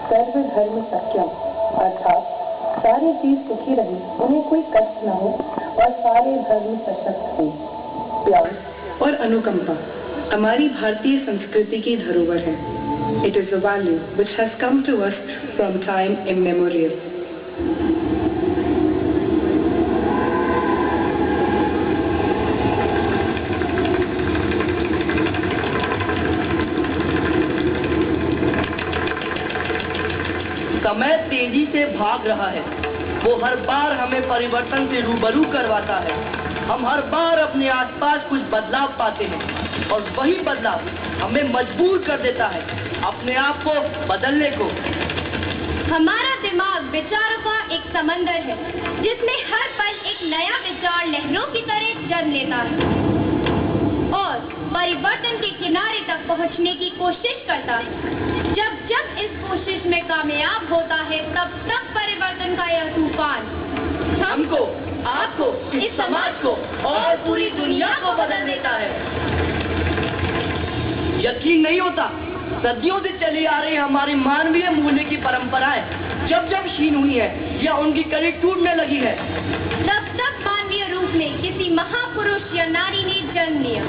सर्वधर्म सत्यम, अर्थात सारे जीव सुखी रहे, उन्हें कोई कष्ट न हो और सारे धर्म सशक्त हो। प्यार और अनुकंपा हमारी भारतीय संस्कृति की धरोहर है। It is a value which has come to us from time immemorial. समय तेजी से भाग रहा है, वो हर बार हमें परिवर्तन से रूबरू करवाता है। हम हर बार अपने आसपास कुछ बदलाव पाते हैं और वही बदलाव हमें मजबूर कर देता है अपने आप को बदलने को। हमारा दिमाग विचारों का एक समंदर है जिसमें हर पल एक नया विचार लहरों की तरह जन्म लेता है और परिवर्तन के किनारे तक पहुंचने की कोशिश करता है। जब जब इस कोशिश में कामयाब होता है तब तक परिवर्तन का यह तूफान हमको, आपको, इस समाज को और पूरी दुनिया को बदल देता है। यकीन नहीं होता, सदियों से चली आ रही हमारी मानवीय मूल्य की परंपराएं जब जब क्षीण हुई है या उनकी कड़ी टूटने लगी है, तब तक मानवीय रूप में किसी महापुरुष या नारी ने जन्म लिया।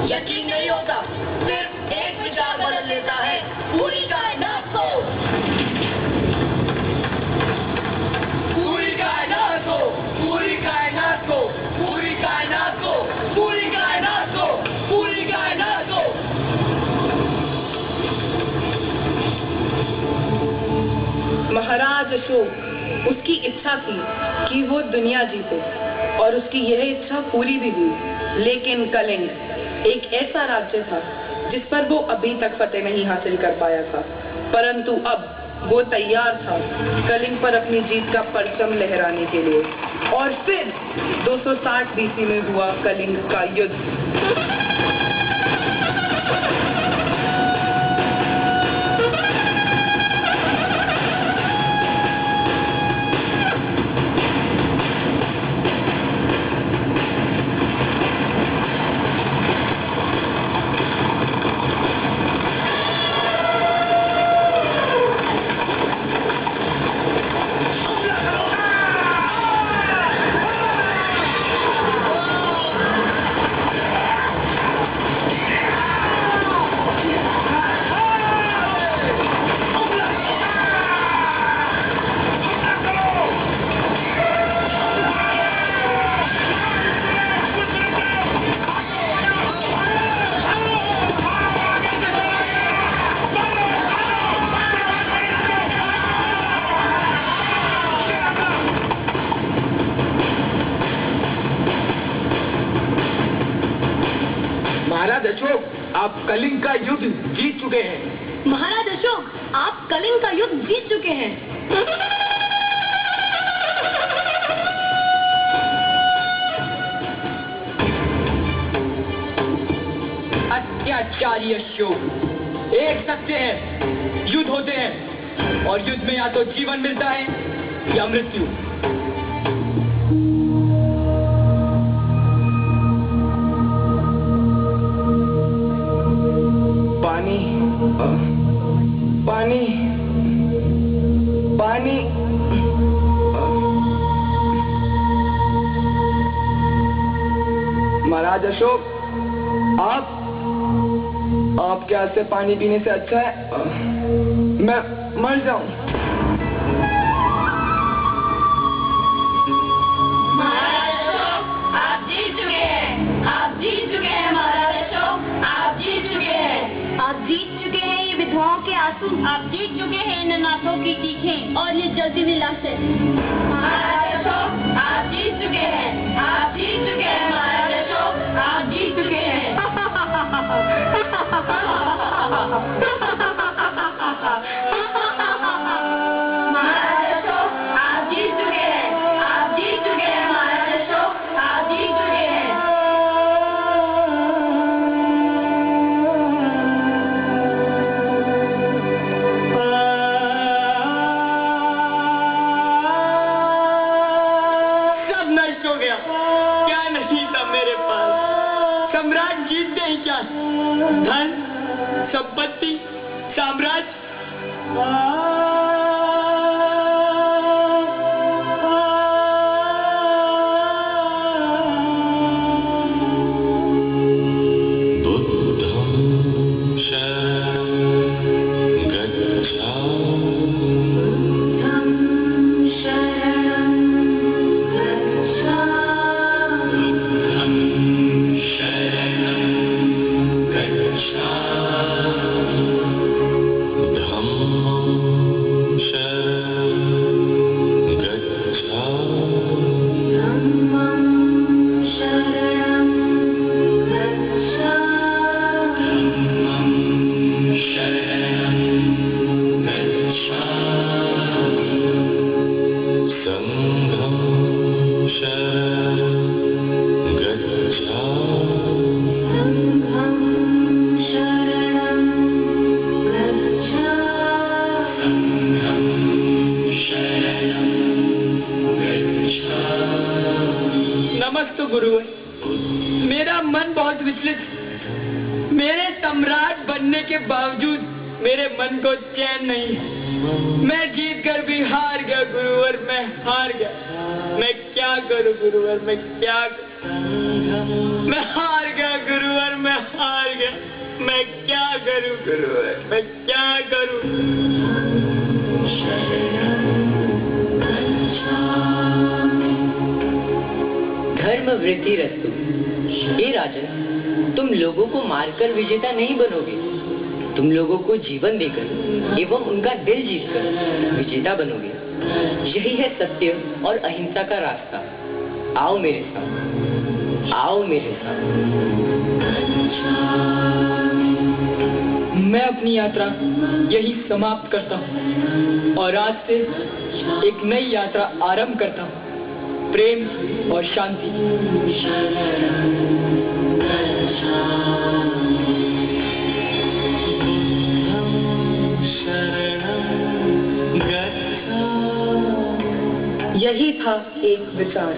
यकीन नहीं होता, सिर्फ एक विचार बदल लेता है पूरी कायनात को, पूरी कायनात को, पूरी कायनात को, पूरी कायनात को, पूरी कायनात को, पूरी कायनात को। महाराज अशोक, उसकी इच्छा थी कि वो दुनिया जीते और उसकी यह इच्छा पूरी भी हुई। लेकिन कलिंग एक ऐसा राज्य था जिस पर वो अभी तक फतेह नहीं हासिल कर पाया था, परंतु अब वो तैयार था कलिंग पर अपनी जीत का परचम लहराने के लिए। और फिर 260 BC में हुआ कलिंग का युद्ध। महाराज अशोक, आप कलिंग का युद्ध जीत चुके हैं। महाराज अशोक, आप कलिंग का युद्ध जीत चुके हैं। अत्याचारी अशोक, एक सत्य है, युद्ध होते हैं और युद्ध में या तो जीवन मिलता है या मृत्यु। पानी, पानी, महाराज अशोक, आपके हाथ से पानी पीने से अच्छा है मैं मर जाऊं। महाराज अशोक, आप जीत चुके हैं, आप जीत चुके हैं महाराज अशोक, आप जीत चुके हैं, आप जीत चुके हैं ये विधवाओं के आंसू, आप जीत चुके हैं इन अनाथों की चीखें और ये जलती हुई लाशें। महाराज अशोक, आप जीत चुके हैं, आप जीत चुके हैं महाराज अशोक, आप जीत चुके हैं। महाराज अशोक, आप जीत चुके हैं, आप जीत चुके हैं महाराज अशोक, आप जीत चुके हैं। सब नष्ट हो गया, क्या नहीं था मेरे पास। सम्राट जीत गए क्या? धन, संपत्ति, साम्राज्य, नमस्ते गुरुवर। मेरा मन बहुत विचलित। मेरे सम्राट बनने के बावजूद मेरे मन को चैन नहीं। मैं जीत कर भी हार गया गुरुवर, मैं हार गया। मैं क्या करूं गुरुवर, मैं क्या मैं हार गया गुरुवर, मैं हार गया। मैं क्या करूं गुरुवर, मैं क्या करूं। धर्म वृद्धि रस्तु। हे राजन, तुम लोगों को मारकर विजेता नहीं बनोगे, तुम लोगों को जीवन देकर एवं उनका दिल जीतकर विजेता बनोगे। यही है सत्य और अहिंसा का रास्ता। आओ मेरे साथ, आओ मेरे साथ। मैं अपनी यात्रा यही समाप्त करता हूँ और आज से एक नई यात्रा आरंभ करता हूँ, प्रेम और शांति। यही था एक विचार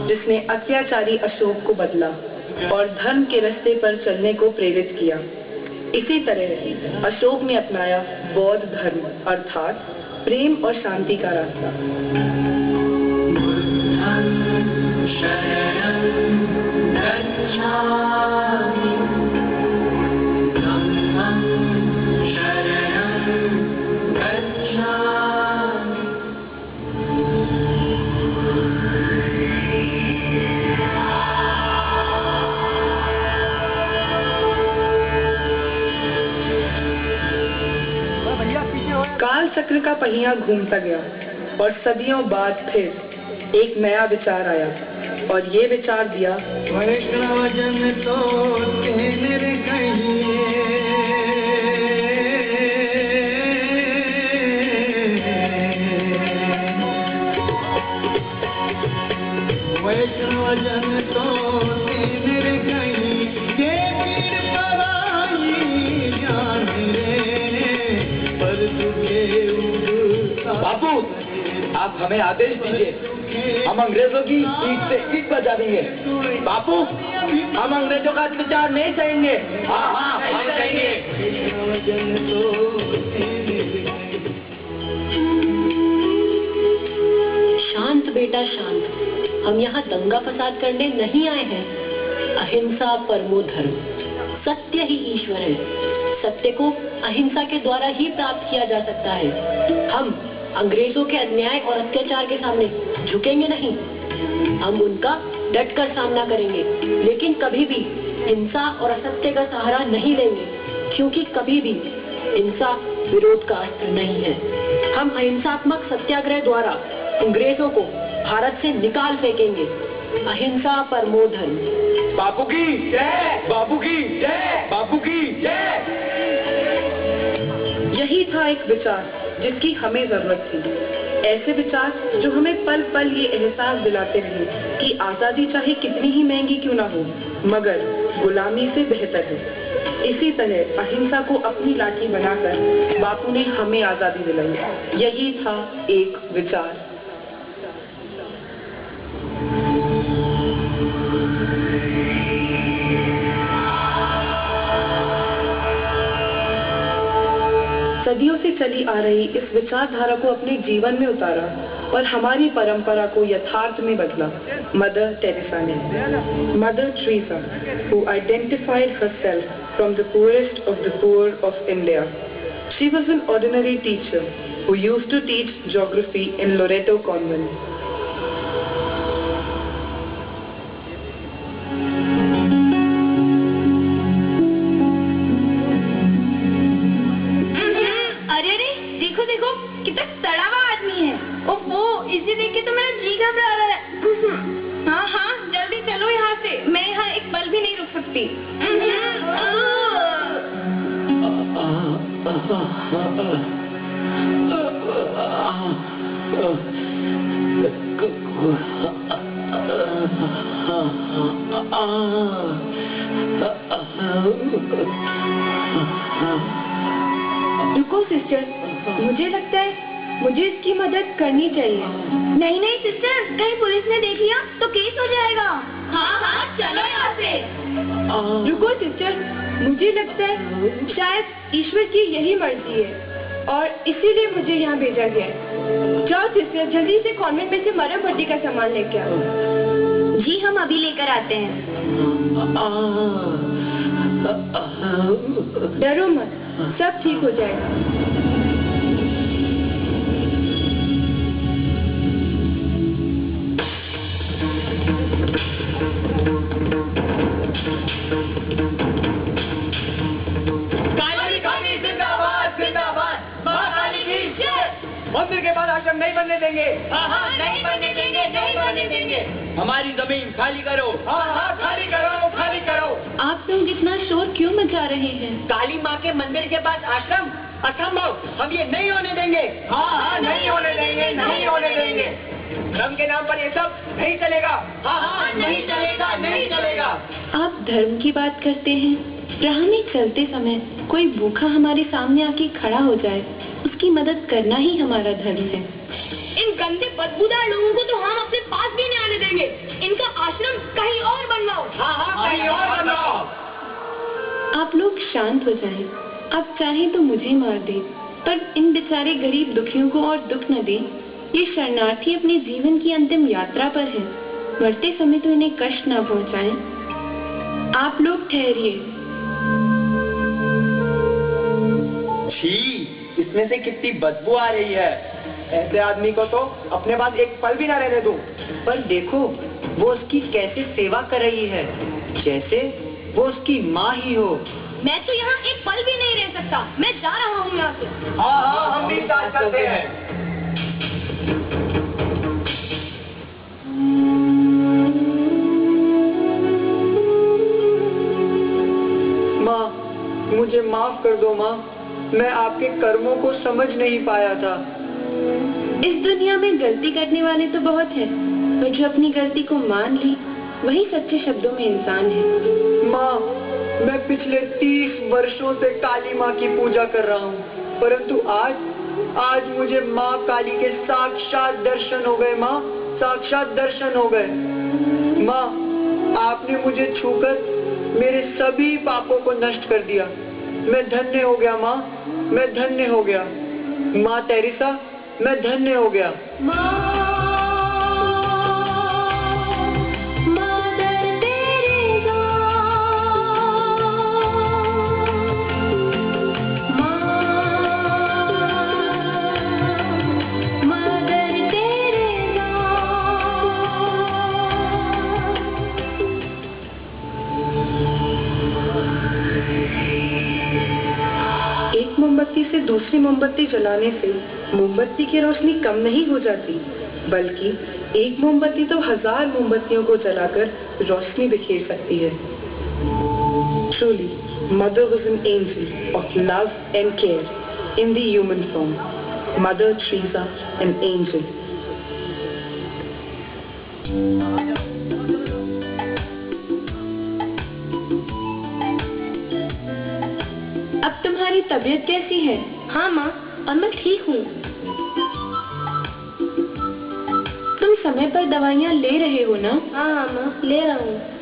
जिसने अत्याचारी अशोक को बदला और धर्म के रास्ते पर चलने को प्रेरित किया। इसी तरह अशोक ने अपनाया बौद्ध धर्म अर्थात प्रेम और शांति का रास्ता। काल चक्र का पहिया घूमता गया और सदियों बाद फिर एक नया विचार आया और ये विचार दिया, वैष्णव जन तो मेरे वैष्णव जन तो मेरे कहीं के पीर पराई जान रे पर तुझे। बापू, आप हमें आदेश दीजिए, हम अंग्रेजों की ईंट से ईंट बजा देंगे। बापू, हम अंग्रेजों का अत्याचार नहीं सहेंगे। हाँ, हम सहेंगे। शांत बेटा शांत, हम यहाँ दंगा फसाद करने नहीं आए हैं। अहिंसा परमो धर्म, सत्य ही ईश्वर है। सत्य को अहिंसा के द्वारा ही प्राप्त किया जा सकता है। हम अंग्रेजों के अन्याय और अत्याचार के सामने झुकेंगे नहीं, हम उनका डटकर सामना करेंगे, लेकिन कभी भी हिंसा और असत्य का सहारा नहीं लेंगे, क्योंकि कभी भी हिंसा विरोध का अस्त्र नहीं है। हम अहिंसात्मक सत्याग्रह द्वारा अंग्रेजों को भारत से निकाल फेंकेंगे। अहिंसा परमो धर्म। बापू की जय, बापू की जय, बापू की जय। यही था एक विचार जिसकी हमें जरूरत थी। ऐसे विचार जो हमें पल पल ये एहसास दिलाते रहे कि आजादी चाहे कितनी ही महंगी क्यों ना हो, मगर गुलामी से बेहतर है। इसी तरह अहिंसा को अपनी लाठी बनाकर बापू ने हमें आजादी दिलाई। यही था एक विचार। सदियों से चली आ रही इस विचारधारा को अपने जीवन में उतारा और हमारी परंपरा को यथार्थ में बदला मदर टेरेसा ने। Mother Teresa, who identified herself from the poorest of the poor of India. She was an ordinary teacher who used to teach geography in Loreto Convent. इसे देख के तो मेरा जी घबरा रहा है। हाँ हाँ जल्दी चलो यहाँ से, मैं यहाँ एक पल भी नहीं रुक सकती। रुको सिस्टर, मुझे लगता है मुझे इसकी मदद करनी चाहिए। नहीं नहीं सिस्टर, कहीं पुलिस ने देख लिया तो केस हो जाएगा। हाँ हाँ चलो यहाँ से। रुको सिस्टर, मुझे लगता है शायद ईश्वर की यही मर्जी है और इसीलिए मुझे यहाँ भेजा गया है। जाओ सिस्टर, जल्दी से कॉन्वेंट में से मरम भट्टी का सामान लेके आओ। जी हम अभी लेकर आते हैं। डरो मत, सब ठीक हो जाएगा। मंदिर के बाद आश्रम नहीं बनने देंगे। हाँ हाँ नहीं बनने देंगे, नहीं बनने देंगे। हमारी जमीन खाली करो। हाँ हाँ खाली करो, खाली करो। आप लोग इतना शोर क्यों मचा रहे हैं? काली माँ के मंदिर के पास आश्रम असंभव, हम ये नहीं होने देंगे। हाँ हाँ नहीं होने देंगे, नहीं होने देंगे। धर्म के नाम पर ये सब नहीं चलेगा। हाँ हाँ नहीं चलेगा, नहीं चलेगा। आप धर्म की बात करते हैं, राह में चलते समय कोई भूखा हमारे सामने आके खड़ा हो जाए, उसकी मदद करना ही हमारा धर्म है। इन गंदे बदबूदार लोगों को तो हम अपने पास भी नहीं आने देंगे। इनका आश्रम कहीं और बनवाओ। हाँ हाँ कहीं और बनवाओ। आप लोग शांत हो जाएं। आप चाहें तो मुझे मार दें, पर इन बेचारे गरीब दुखियों को और दुख न दें। ये शरणार्थी अपने जीवन की अंतिम यात्रा पर है, मरते समय तो इन्हें कष्ट न पहुंचाएं। आप लोग ठहरिए। इसमें से कितनी बदबू आ रही है। ऐसे आदमी को तो अपने पास एक पल भी ना रहने दूं। पर देखो वो उसकी कैसे सेवा कर रही है, जैसे वो उसकी माँ ही हो। मैं तो यहाँ एक पल भी नहीं रह सकता, मैं जा रहा हूँ यहाँ से। हाँ हाँ हम भी साथ चलते हैं। माँ मुझे माफ कर दो माँ, मैं आपके कर्मों को समझ नहीं पाया था। इस दुनिया में गलती करने वाले तो बहुत हैं, पर जो अपनी गलती को मान ली वही सच्चे शब्दों में इंसान है। माँ मैं पिछले 30 वर्षों से काली माँ की पूजा कर रहा हूँ, परंतु आज मुझे माँ काली के साक्षात दर्शन हो गए। माँ साक्षात दर्शन हो गए। माँ आपने मुझे छूकर मेरे सभी पापों को नष्ट कर दिया। मैं धन्य हो गया माँ, मैं धन्य हो गया। माँ टेरेसा मैं धन्य हो गया। मोमबत्ती से दूसरी मोमबत्ती जलाने से मोमबत्ती की रोशनी कम नहीं हो जाती, बल्कि एक मोमबत्ती तो 1000 मोमबत्तियों को जलाकर रोशनी बिखेर सकती है। Truly, Mother was an angel of love and care in the human form. Mother Teresa, an angel. अब तुम्हारी तबीयत कैसी है? हाँ माँ, और मैं ठीक हूँ। तुम समय पर दवाइयाँ ले रहे हो ना? हाँ माँ, ले रहा हूँ।